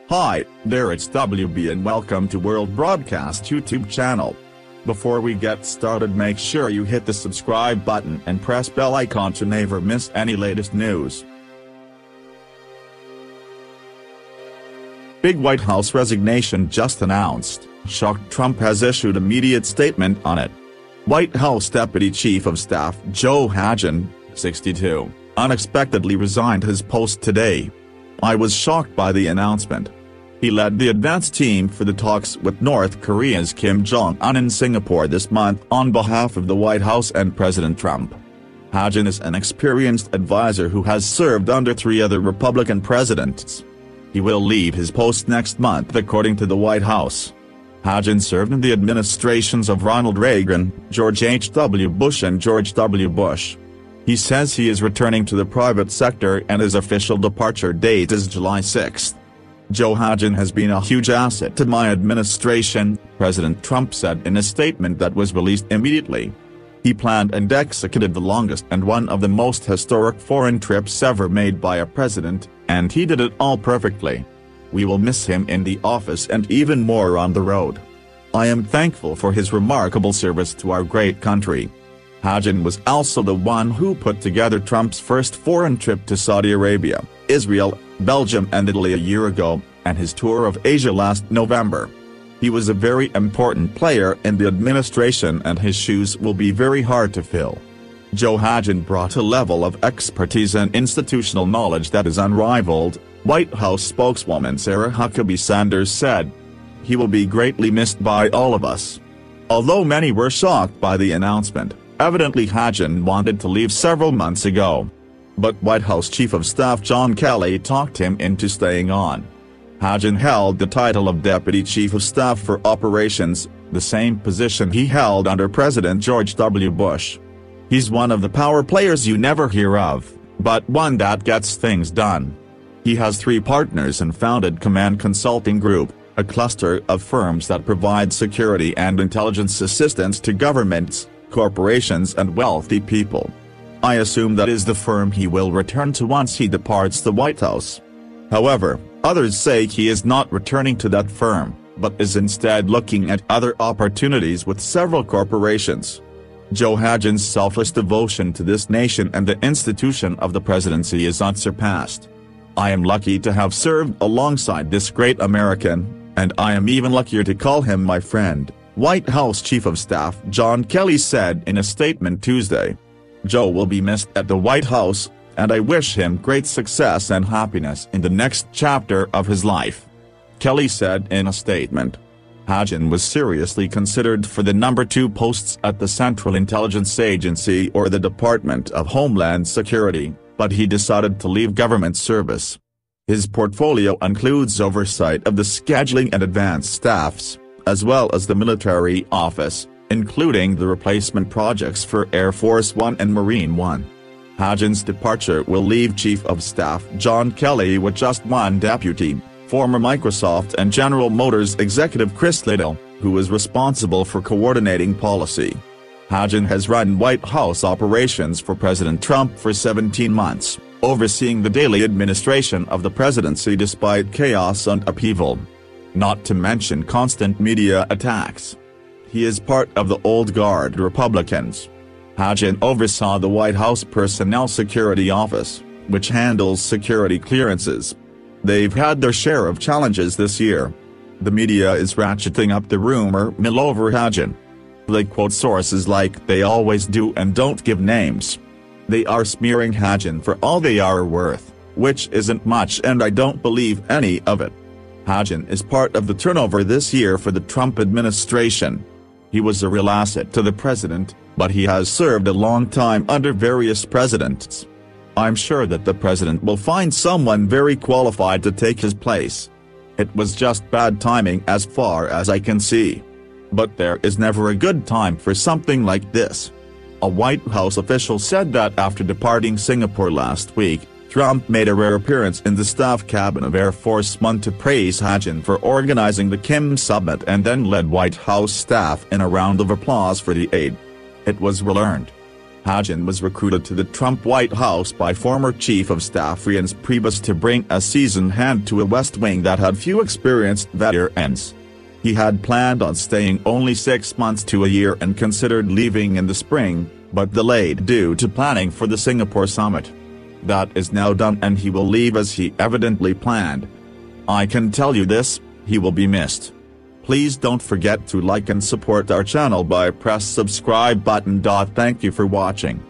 Hi, there it's WB and welcome to World Broadcast YouTube channel. Before we get started, make sure you hit the subscribe button and press bell icon to never miss any latest news. Big White House resignation just announced. Shocked Trump has issued immediate statement on it. White House Deputy Chief of Staff Jong-Un, 62, unexpectedly resigned his post today. I was shocked by the announcement. He led the advance team for the talks with North Korea's Kim Jong-Un in Singapore this month on behalf of the White House and President Trump. Jong-Un is an experienced advisor who has served under 3 other Republican presidents. He will leave his post next month according to the White House. Jong-Un served in the administrations of Ronald Reagan, George H.W. Bush and George W. Bush. He says he is returning to the private sector and his official departure date is July 6. Jong-Un has been a huge asset to my administration, President Trump said in a statement that was released immediately. He planned and executed the longest and one of the most historic foreign trips ever made by a president, and he did it all perfectly. We will miss him in the office and even more on the road. I am thankful for his remarkable service to our great country. Jong-Un was also the one who put together Trump's first foreign trip to Saudi Arabia, Israel, Belgium and Italy a year ago, and his tour of Asia last November. He was a very important player in the administration and his shoes will be very hard to fill. Jong-Un brought a level of expertise and institutional knowledge that is unrivaled, White House spokeswoman Sarah Huckabee Sanders said. He will be greatly missed by all of us. Although many were shocked by the announcement, evidently Jong-Un wanted to leave several months ago. But White House Chief of Staff John Kelly talked him into staying on. Jong-Un held the title of Deputy Chief of Staff for Operations, the same position he held under President George W. Bush. He's one of the power players you never hear of, but one that gets things done. He has 3 partners and founded Command Consulting Group, a cluster of firms that provide security and intelligence assistance to governments, corporations and wealthy people. I assume that is the firm he will return to once he departs the White House. However, others say he is not returning to that firm, but is instead looking at other opportunities with several corporations. Jong-Un's selfless devotion to this nation and the institution of the presidency is unsurpassed. I am lucky to have served alongside this great American, and I am even luckier to call him my friend, White House Chief of Staff John Kelly said in a statement Tuesday. Joe will be missed at the White House, and I wish him great success and happiness in the next chapter of his life. Kelly said in a statement. Jong-Un was seriously considered for the number 2 posts at the Central Intelligence Agency or the Department of Homeland Security, but he decided to leave government service. His portfolio includes oversight of the scheduling and advanced staffs, as well as the military office, including the replacement projects for Air Force One and Marine One. Jong-Un's departure will leave Chief of Staff John Kelly with just one deputy, former Microsoft and General Motors executive Chris Liddell, who is responsible for coordinating policy. Jong-Un has run White House operations for President Trump for 17 months, overseeing the daily administration of the presidency despite chaos and upheaval. Not to mention constant media attacks. He is part of the old guard Republicans. Jong-Un oversaw the White House Personnel Security Office, which handles security clearances. They've had their share of challenges this year. The media is ratcheting up the rumor mill over Jong-Un. They quote sources like they always do and don't give names. They are smearing Jong-Un for all they are worth, which isn't much and I don't believe any of it. Jong-Un is part of the turnover this year for the Trump administration. He was a real asset to the president, but he has served a long time under various presidents. I'm sure that the president will find someone very qualified to take his place. It was just bad timing as far as I can see. But there is never a good time for something like this. A White House official said that after departing Singapore last week, Trump made a rare appearance in the staff cabin of Air Force One to praise Jong-Un for organizing the Kim summit and then led White House staff in a round of applause for the aide. It was well earned. Hajan was recruited to the Trump White House by former Chief of Staff Reince Priebus to bring a seasoned hand to a West Wing that had few experienced veterans. He had planned on staying only 6 months to a year and considered leaving in the spring, but delayed due to planning for the Singapore summit. That is now done and he will leave as he evidently planned. I can tell you this, he will be missed. Please don't forget to like and support our channel by press subscribe button. Thank you for watching.